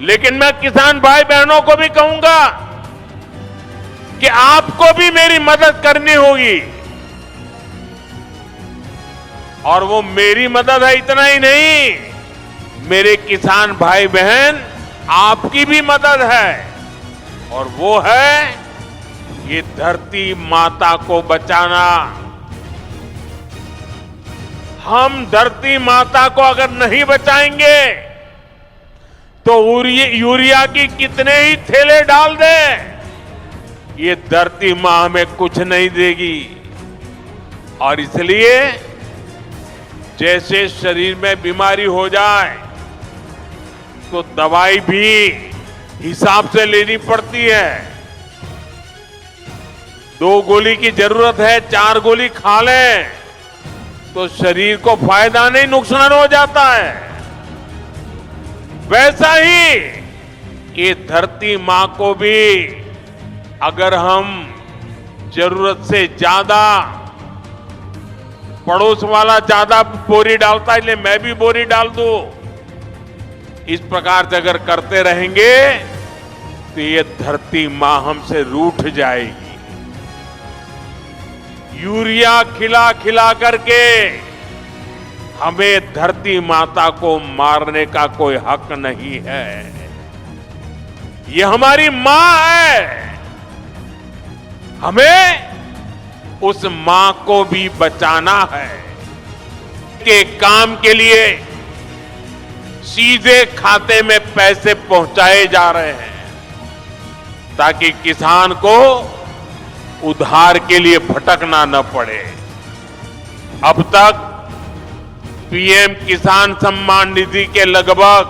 लेकिन मैं किसान भाई बहनों को भी कहूंगा कि आपको भी मेरी मदद करनी होगी। और वो मेरी मदद है इतना ही नहीं, मेरे किसान भाई बहन आपकी भी मदद है, और वो है ये धरती माता को बचाना। हम धरती माता को अगर नहीं बचाएंगे तो यूरिया की कितने ही थैले डाल दें, ये धरती मां हमें कुछ नहीं देगी। और इसलिए जैसे शरीर में बीमारी हो जाए तो दवाई भी हिसाब से लेनी पड़ती है। 2 गोली की जरूरत है, 4 गोली खा लें तो शरीर को फायदा नहीं नुकसान हो जाता है। वैसा ही ये धरती मां को भी अगर हम जरूरत से ज्यादा, पड़ोस वाला ज्यादा बोरी डालता है इसलिए मैं भी बोरी डाल दूं, इस प्रकार से अगर करते रहेंगे तो ये धरती मां हमसे रूठ जाएगी। यूरिया खिला खिला करके हमें धरती माता को मारने का कोई हक नहीं है। ये हमारी मां है, हमें उस मां को भी बचाना है। के काम के लिए सीधे खाते में पैसे पहुंचाए जा रहे हैं ताकि किसान को उधार के लिए भटकना न पड़े। अब तक पीएम किसान सम्मान निधि के लगभग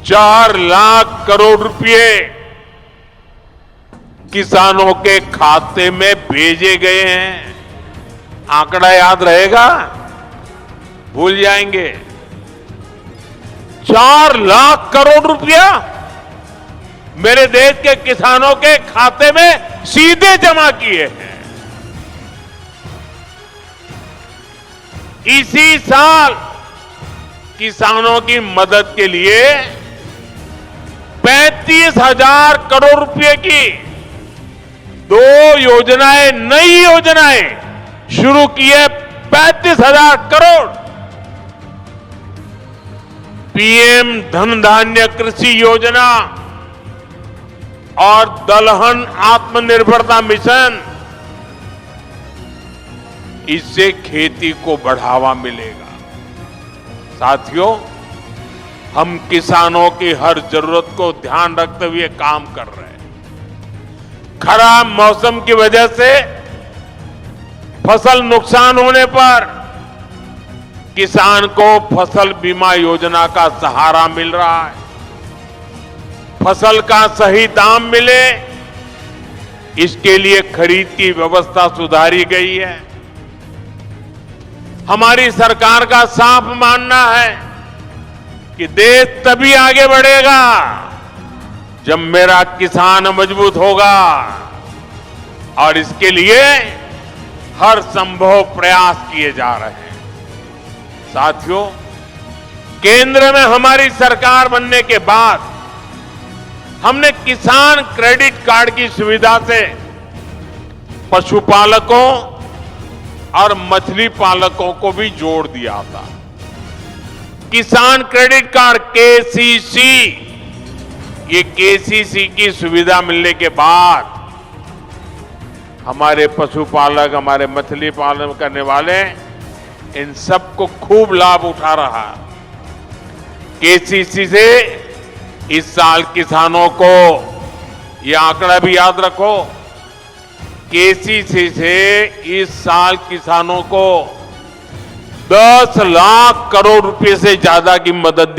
4 लाख करोड़ रुपए किसानों के खाते में भेजे गए हैं। आंकड़ा याद रहेगा? भूल जाएंगे? 4 लाख करोड़ रुपया मेरे देश के किसानों के खाते में सीधे जमा किए हैं। इसी साल किसानों की मदद के लिए 35,000 करोड़ रुपए की 2 योजनाएं, नई योजनाएं शुरू की है। 35,000 करोड़। पीएम धन धान्य कृषि योजना और दलहन आत्मनिर्भरता मिशन, इससे खेती को बढ़ावा मिलेगा। साथियों, हम किसानों की हर जरूरत को ध्यान रखते हुए काम कर रहे हैं। खराब मौसम की वजह से फसल नुकसान होने पर किसान को फसल बीमा योजना का सहारा मिल रहा है। फसल का सही दाम मिले, इसके लिए खरीद की व्यवस्था सुधारी गई है। हमारी सरकार का साफ मानना है कि देश तभी आगे बढ़ेगा जब मेरा किसान मजबूत होगा, और इसके लिए हर संभव प्रयास किए जा रहे हैं। साथियों, केंद्र में हमारी सरकार बनने के बाद हमने किसान क्रेडिट कार्ड की सुविधा से पशुपालकों और मछली पालकों को भी जोड़ दिया था। किसान क्रेडिट कार्ड केसीसी, ये केसीसी की सुविधा मिलने के बाद हमारे पशुपालक, हमारे मछली पालन करने वाले, इन सबको खूब लाभ उठा रहा। केसीसी से इस साल किसानों को, ये आंकड़ा भी याद रखो, केसीसी से इस साल किसानों को 10 लाख करोड़ रुपए से ज्यादा की मदद दी।